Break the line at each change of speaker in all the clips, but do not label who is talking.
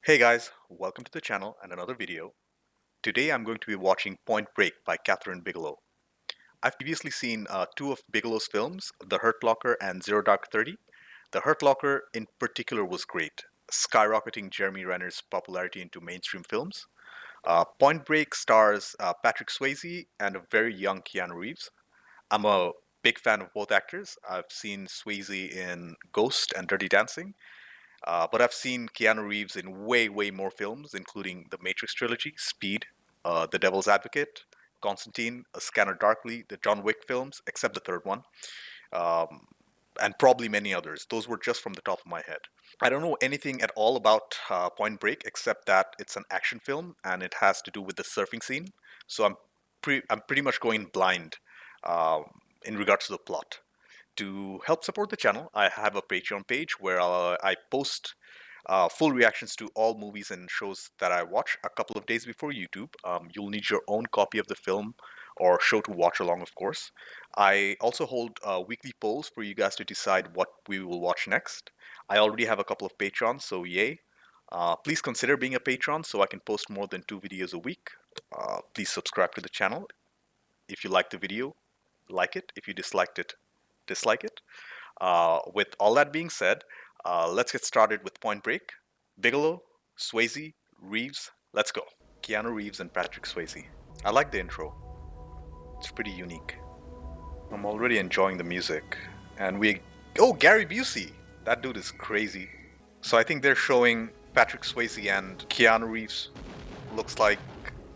Hey guys, welcome to the channel and another video. Today I'm going to be watching Point Break by Catherine Bigelow. I've previously seen two of Bigelow's films, The Hurt Locker and Zero Dark 30. The Hurt Locker in particular was great, skyrocketing Jeremy Renner's popularity into mainstream films. Point Break stars Patrick Swayze and a very young Keanu Reeves. I'm a big fan of both actors. I've seen Swayze in Ghost and Dirty Dancing, but I've seen Keanu Reeves in way more films, including the Matrix trilogy, Speed, The Devil's Advocate, Constantine, A Scanner Darkly, the John Wick films, except the third one, um, and probably many others. Those were just from the top of my head. I don't know anything at all about Point Break except that it's an action film and it has to do with the surfing scene. So I'm pretty much going blind um, in regards to the plot. To help support the channel, I have a Patreon page where I post full reactions to all movies and shows that I watch a couple of days before YouTube. You'll need your own copy of the film or show to watch along, of course. I also hold weekly polls for you guys to decide what we will watch next. I already have a couple of patrons, so yay. Please consider being a patron so I can post more than 2 videos a week. Please subscribe to the channel. If you liked the video, like it. If you disliked it, dislike it. With all that being said, let's get started with Point Break. Bigelow, Swayze, Reeves, let's go. Keanu Reeves and Patrick Swayze. I like the intro. It's pretty unique. I'm already enjoying the music. And oh, Gary Busey! That dude is crazy. So I think they're showing Patrick Swayze and Keanu Reeves. Looks like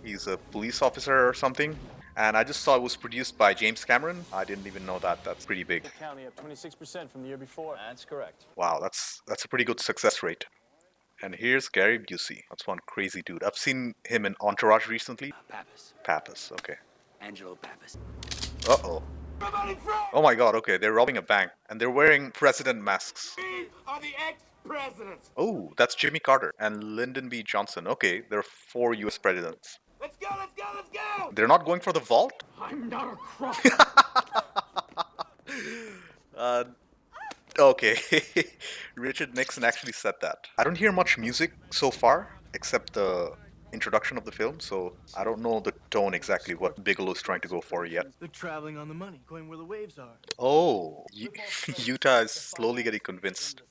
he's a police officer or something. And I just saw it was produced by James Cameron. I didn't even know that. That's pretty big.
The county up 26% from the year before.
That's correct.
Wow, that's a pretty good success rate. And here's Gary Busey. That's one crazy dude. I've seen him in Entourage recently. Pappas, okay.
Angelo Pappas.
Uh-oh. Oh my god, okay, they're robbing a bank. And they're wearing president masks.
We are the ex-presidents.
Oh, that's Jimmy Carter and Lyndon B. Johnson. Okay, there are 4 US presidents.
Let's go, let's go, let's go!
They're not going for the vault?
I'm not a crook.
Okay. Richard Nixon actually said that. I don't hear much music so far, except the introduction of the film, so I don't know the tone exactly what Bigelow's trying to go for yet.
They're traveling on the money, going where the waves are.
Oh, Utah is slowly getting convinced.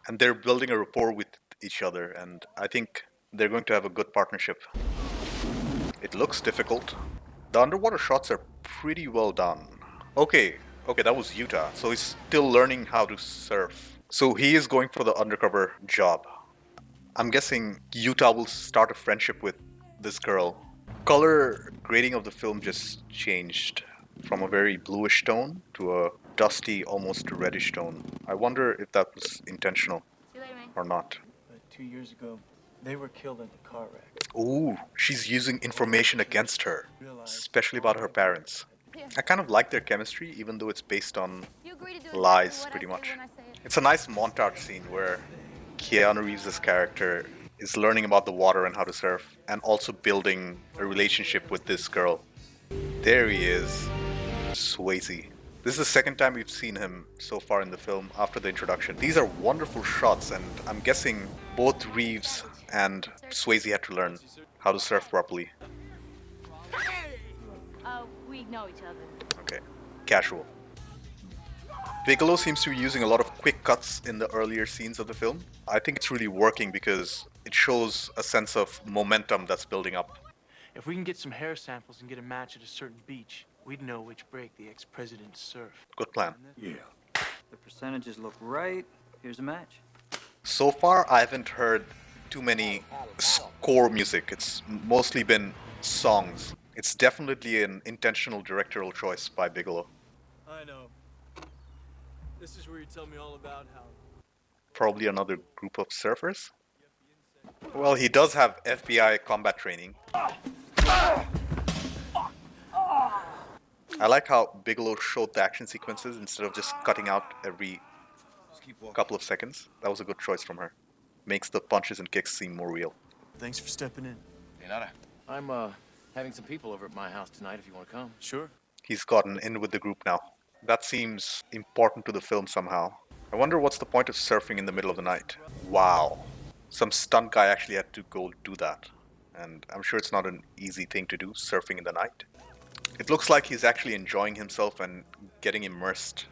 And they're building a rapport with each other, and I think they're going to have a good partnership. It looks difficult. The underwater shots are pretty well done. Okay, that was Utah. So he's still learning how to surf. So he is going for the undercover job. I'm guessing Utah will start a friendship with this girl. Color grading of the film just changed from a very bluish tone to a dusty, almost reddish tone. I wonder if that was intentional or not.
2 years ago, they were killed in a car wreck.
Ooh, she's using information against her, especially about her parents. I kind of like their chemistry, even though it's based on lies, pretty much. It's a nice montage scene where Keanu Reeves' character is learning about the water and how to surf, and also building a relationship with this girl. There he is, Swayze. This is the second time we've seen him so far in the film after the introduction. These are wonderful shots, and I'm guessing both Reeves and Swayze had to learn how to surf properly.
We know each other.
Okay, casual. Bigelow seems to be using a lot of quick cuts in the earlier scenes of the film. I think it's really working because it shows a sense of momentum that's building up.
If we can get some hair samples and get a match at a certain beach, we'd know which break the ex-president surfed.
Good plan.
Yeah.
The percentages look right. Here's a match.
So far, I haven't heard too many score music. It's mostly been songs. It's definitely an intentional directorial choice by Bigelow.
I know. This is where you tell me all about how...
Probably another group of surfers. Well, he does have FBI combat training. I like how Bigelow showed the action sequences instead of just cutting out every couple of seconds. That was a good choice from her. Makes the punches and kicks seem more real.
Thanks for stepping in.
I'm having some people over at my house tonight if you want to come.
Sure.
He's gotten in with the group now. That seems important to the film somehow. I wonder what's the point of surfing in the middle of the night. Wow. Some stunt guy actually had to go do that. And I'm sure it's not an easy thing to do, surfing in the night. It looks like he's actually enjoying himself and getting immersed.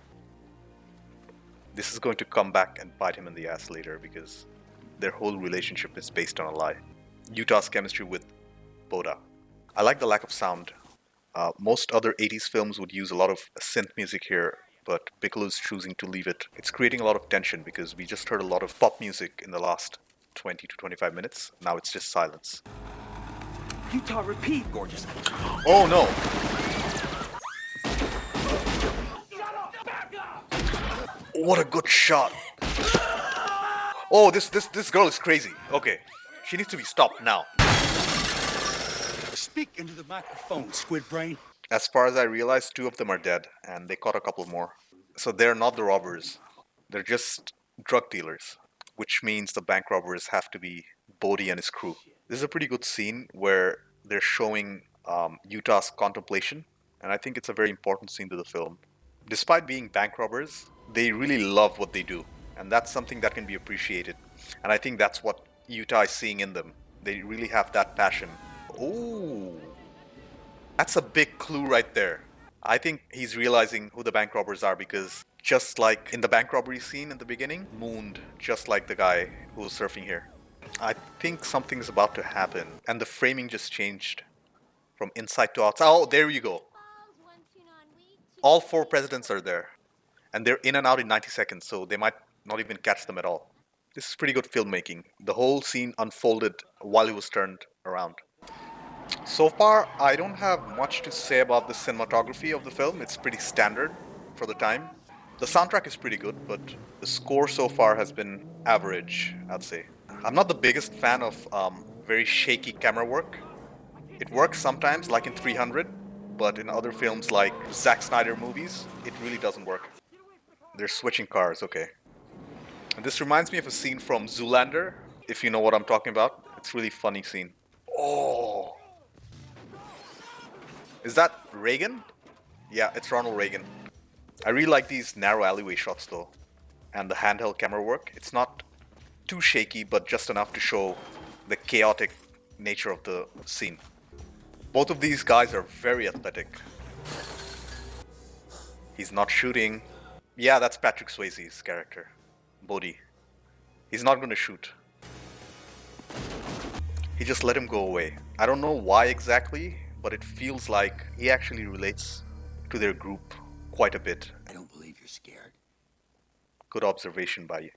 This is going to come back and bite him in the ass later because their whole relationship is based on a lie. Utah's chemistry with Bodhi. I like the lack of sound. Most other 80s films would use a lot of synth music here, but Bigelow's choosing to leave it. It's creating a lot of tension because we just heard a lot of pop music in the last 20 to 25 minutes. Now it's just silence.
Utah, repeat. Gorgeous.
Oh no! What a good shot! Oh, this girl is crazy. Okay, she needs to be stopped now.
Speak into the microphone, squid brain.
As far as I realize, 2 of them are dead, and they caught a couple more. So they're not the robbers. They're just drug dealers, which means the bank robbers have to be Bodhi and his crew. This is a pretty good scene where they're showing Utah's contemplation, and I think it's a very important scene to the film. Despite being bank robbers, they really love what they do, and that's something that can be appreciated. And I think that's what Utah is seeing in them. They really have that passion. Ooh, that's a big clue right there. I think he's realizing who the bank robbers are because just like in the bank robbery scene in the beginning, mooned just like the guy who was surfing here. I think something's about to happen, and the framing just changed from inside to outside. Oh, there you go. All 4 presidents are there, and they're in and out in 90 seconds, so they might not even catch them at all. This is pretty good filmmaking. The whole scene unfolded while he was turned around. So far, I don't have much to say about the cinematography of the film. It's pretty standard for the time. The soundtrack is pretty good, but the score so far has been average, I'd say. I'm not the biggest fan of very shaky camera work. It works sometimes, like in 300, but in other films like Zack Snyder movies, it really doesn't work. They're switching cars, okay. And this reminds me of a scene from Zoolander, if you know what I'm talking about. It's a really funny scene. Oh! Is that Reagan? Yeah, it's Ronald Reagan. I really like these narrow alleyway shots though. And the handheld camera work. It's not too shaky, but just enough to show the chaotic nature of the scene. Both of these guys are very athletic. He's not shooting. Yeah, that's Patrick Swayze's character, Bodhi. He's not going to shoot. He just let him go away. I don't know why exactly, but it feels like he actually relates to their group quite a bit.
I don't believe you're scared.
Good observation by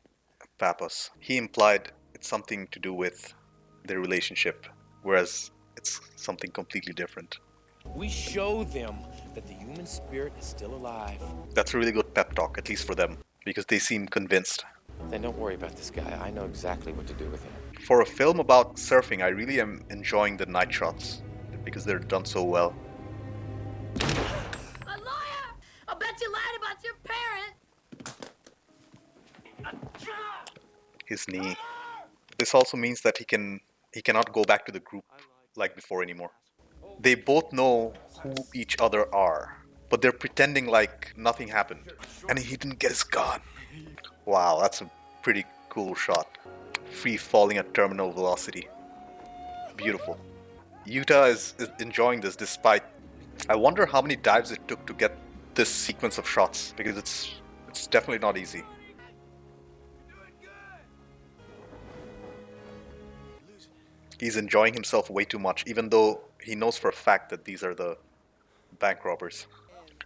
Pappas. He implied it's something to do with their relationship, whereas it's something completely different.
We show them that the human spirit is still alive.
That's a really good pep talk, at least for them, because they seem convinced.
Then don't worry about this guy. I know exactly what to do with him.
For a film about surfing, I really am enjoying the night shots because they're done so well.
A lawyer! I'll bet you lied about your parent!
His knee. This also means that he cannot go back to the group like before anymore. They both know who each other are, but they're pretending like nothing happened. And he didn't get his gun. Wow, that's a pretty cool shot. Free falling at terminal velocity. Beautiful. Utah is enjoying this despite... I wonder how many dives it took to get this sequence of shots, because it's definitely not easy. He's enjoying himself way too much, even though he knows for a fact that these are the bank robbers.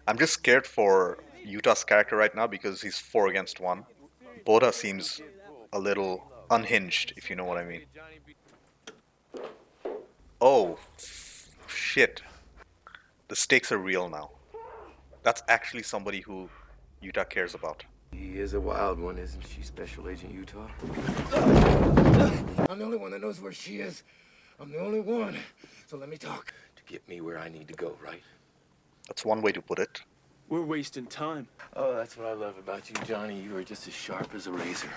I'm just scared for Utah's character right now because he's 4 against 1. Bodhi seems a little unhinged, if you know what I mean. Oh, shit. The stakes are real now. That's actually somebody who Utah cares about.
He is a wild one, isn't she, Special Agent Utah? I'm the only one that knows where she is. I'm the only one. So let me talk. To get me where I need to go, right?
That's one way to put it.
We're wasting time.
Oh, that's what I love about you, Johnny. You are just as sharp as a razor.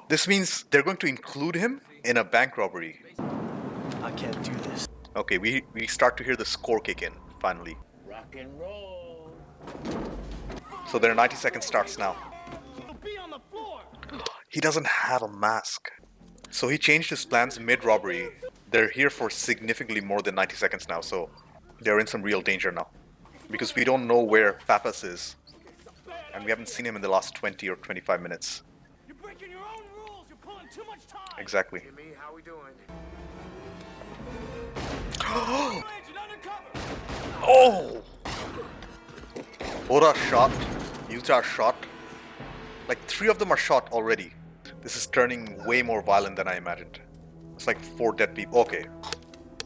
This means they're going to include him in a bank robbery.
I can't do this.
Okay, we start to hear the score kick in, finally.
Rock and roll.
So their 90 second starts now.
Be on the floor.
He doesn't have a mask. So he changed his plans mid-robbery. They're here for significantly more than 90 seconds now, so they're in some real danger now. Because we don't know where Papas is, and we haven't seen him in the last 20 or 25 minutes.
You're breaking your own rules. You're pulling too much time.
Exactly.
Me, how we doing?
Agent undercover.
Oh! Ora shot. Utah shot. Like 3 of them are shot already. This is turning way more violent than I imagined. It's like 4 dead people. Okay.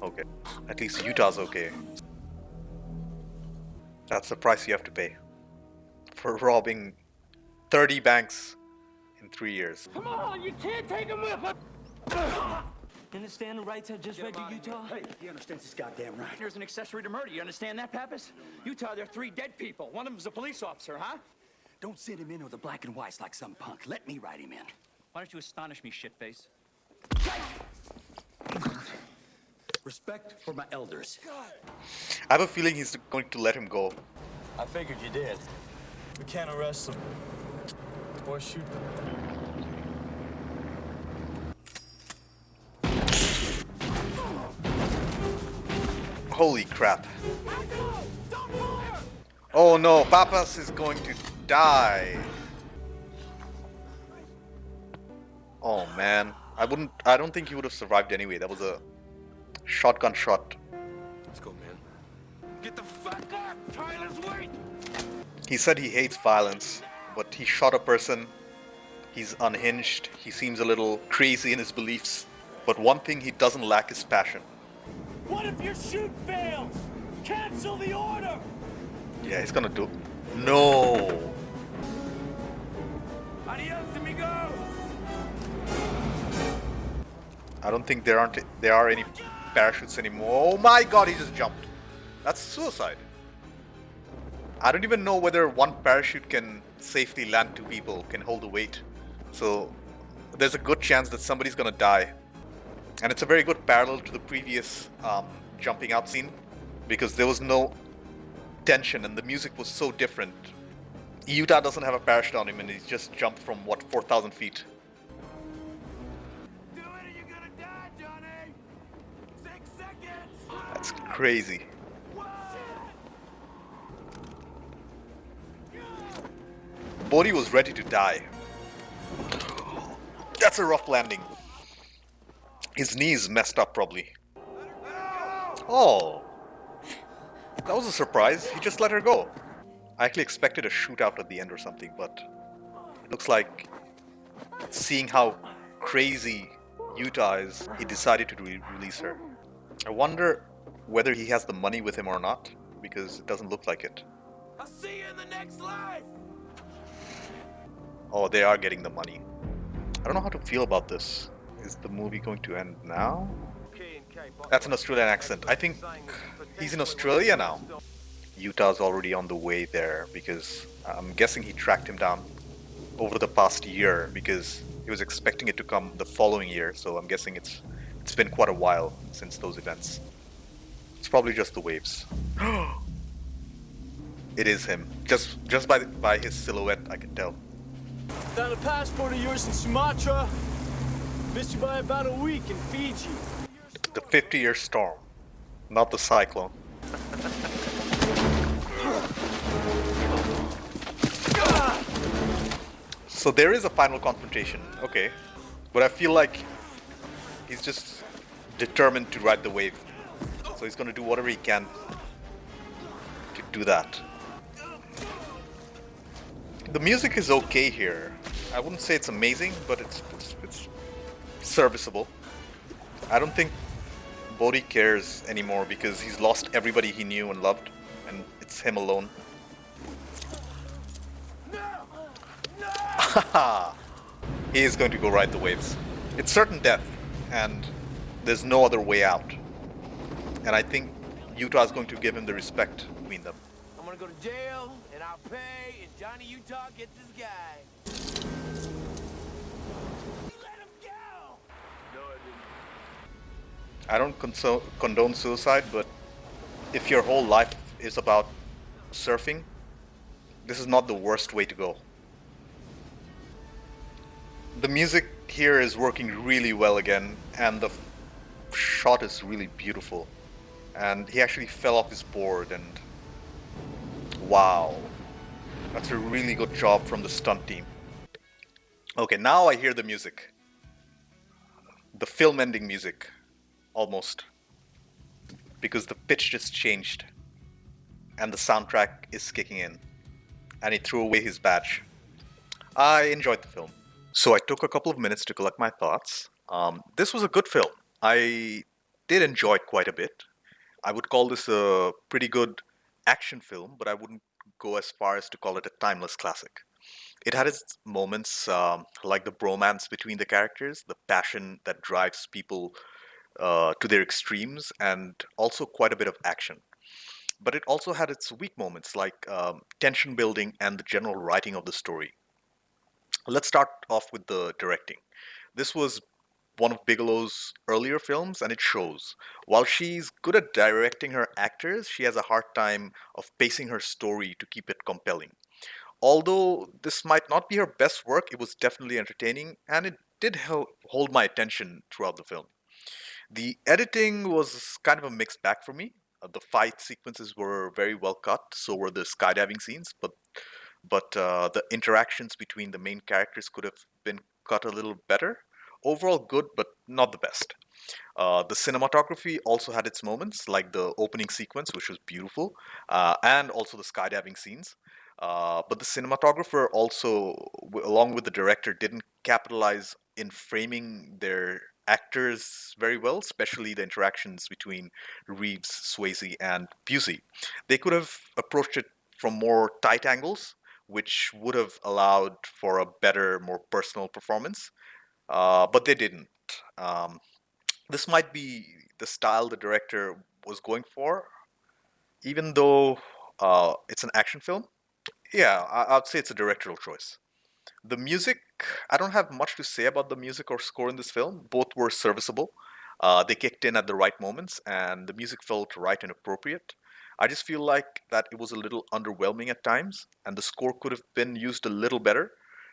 Okay. At least Utah's okay. That's the price you have to pay for robbing 30 banks in 3 years.
Come on, you can't take him with us.
You understand the rights I just read to Utah?
Hey, he understands his goddamn right.
There's an accessory to murder. You understand that, Pappas? Utah, there are 3 dead people. One of them's a police officer, huh?
Don't send him in with the black and whites like some punk. Let me write him in.
Why don't you astonish me, shitface?
Respect for my elders.
I have a feeling he's going to let him go.
I figured you did. We can't arrest them or shoot them.
Holy crap. Oh no, Papas is going to die. Oh man, I don't think he would have survived anyway. That was a shotgun shot.
Let's go, man.
Get the fuck up! Tyler's wait!
He said he hates violence, but he shot a person. He's unhinged. He seems a little crazy in his beliefs. But one thing he doesn't lack is passion.
What if your shoot fails? Cancel the order!
Yeah, he's gonna do. No.
Adios, amigo!
I don't think there are any parachutes anymore. Oh my god, he just jumped. That's suicide. I don't even know whether one parachute can safely land 2 people, can hold the weight. So there's a good chance that somebody's gonna die. And it's a very good parallel to the previous jumping out scene, because there was no tension and the music was so different. Utah doesn't have a parachute on him and he's just jumped from, what, 4,000 feet.
Do it or you're gonna die, Johnny! 6 seconds!
That's crazy. Bodhi was ready to die. That's a rough landing. His knees messed up probably. Oh, that was a surprise. He just let her go. I actually expected a shootout at the end or something, but it looks like, seeing how crazy Utah is, he decided to release her. I wonder whether he has the money with him or not, because it doesn't look like it.
I'll see you in the next life!
Oh, they are getting the money. I don't know how to feel about this. Is the movie going to end now? That's an Australian accent. I think he's in Australia now. Utah's already on the way there because I'm guessing he tracked him down over the past year because he was expecting it to come the following year. So I'm guessing it's been quite a while since those events. It's probably just the waves. It is him. Just by his silhouette, I can tell.
Found a passport of yours in Sumatra. Missed you by about a week in Fiji.
The 50-year storm, not the cyclone. So there is a final confrontation, okay. But I feel like he's just determined to ride the wave. So he's gonna do whatever he can to do that. The music is okay here. I wouldn't say it's amazing, but it's serviceable. I don't think Bodhi cares anymore because he's lost everybody he knew and loved, and it's him alone. He is going to go ride the waves. It's certain death, and there's no other way out. And I think Utah is going to give him the respect between them.
I'm gonna go to jail, and I'll pay, and Johnny Utah gets his guy. Let him go! No, I didn't.
I don't condone suicide, but if your whole life is about surfing, this is not the worst way to go. The music here is working really well again, and the shot is really beautiful. And he actually fell off his board, and wow, that's a really good job from the stunt team. Okay, now I hear the music. The film ending music, almost. Because the pitch just changed, and the soundtrack is kicking in. And he threw away his badge. I enjoyed the film. So I took a couple of minutes to collect my thoughts. This was a good film. I did enjoy it quite a bit. I would call this a pretty good action film, but I wouldn't go as far as to call it a timeless classic. It had its moments, like the bromance between the characters, the passion that drives people to their extremes, and also quite a bit of action. But it also had its weak moments, like tension building and the general writing of the story. Let's start off with the directing. This was one of Bigelow's earlier films, and it shows. While she's good at directing her actors, she has a hard time of pacing her story to keep it compelling. Although this might not be her best work, it was definitely entertaining, and it did hold my attention throughout the film. The editing was kind of a mixed bag for me. The fight sequences were very well cut, so were the skydiving scenes, but the interactions between the main characters could have been cut a little better. Overall, good, but not the best. The cinematography also had its moments, like the opening sequence, which was beautiful, and also the skydiving scenes. But the cinematographer also, along with the director, didn't capitalize in framing their actors very well, especially the interactions between Reeves, Swayze, and Busey. They could have approached it from more tight angles, which would have allowed for a better, more personal performance, but they didn't. Um, this might be the style the director was going for, even though it's an action film. Yeah, I'd say it's a directorial choice. The music, I don't have much to say about the music or score in this film. Both were serviceable. They kicked in at the right moments, and the music felt right and appropriate. I just feel like that it was a little underwhelming at times, and the score could have been used a little better,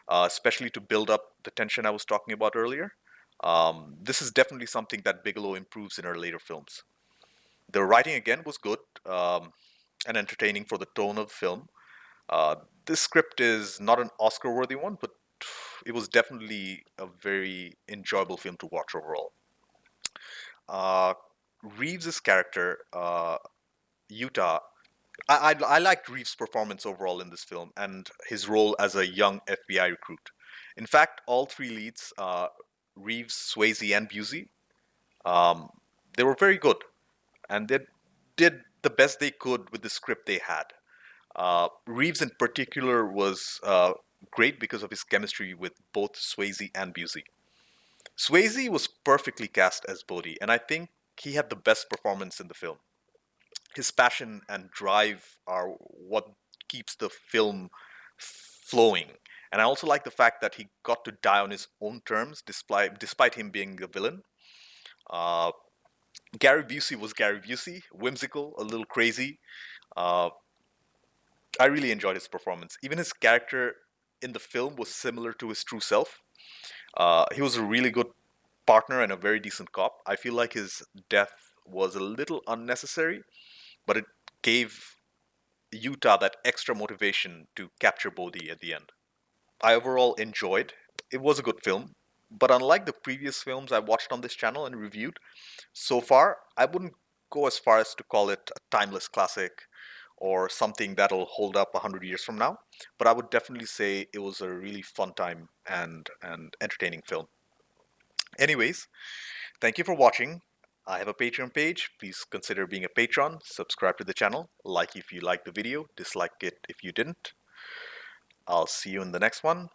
especially to build up the tension I was talking about earlier. This is definitely something that Bigelow improves in her later films. The writing again was good and entertaining for the tone of the film. Uh, this script is not an Oscar-worthy one, but it was definitely a very enjoyable film to watch overall. Uh, Reeves's character, Utah, I liked Reeves' performance overall in this film and his role as a young FBI recruit. In fact, all three leads, Reeves, Swayze, and Busey, um, they were very good, and they did the best they could with the script they had. Reeves, in particular, was great because of his chemistry with both Swayze and Busey. Swayze was perfectly cast as Bodhi, and I think he had the best performance in the film. His passion and drive are what keeps the film flowing. And I also like the fact that he got to die on his own terms, despite him being the villain. Uh, Gary Busey was Gary Busey, whimsical, a little crazy. Uh, I really enjoyed his performance. Even his character in the film was similar to his true self. He was a really good partner and a very decent cop. I feel like his death was a little unnecessary, but it gave Utah that extra motivation to capture Bodhi at the end. I overall enjoyed. It was a good film, but unlike the previous films I watched on this channel and reviewed, so far I wouldn't go as far as to call it a timeless classic or something that'll hold up 100 years from now, but I would definitely say it was a really fun time and entertaining film. Anyways, thank you for watching. I have a Patreon page. Please consider being a patron. Subscribe to the channel. Like if you liked the video. Dislike it if you didn't. I'll see you in the next one.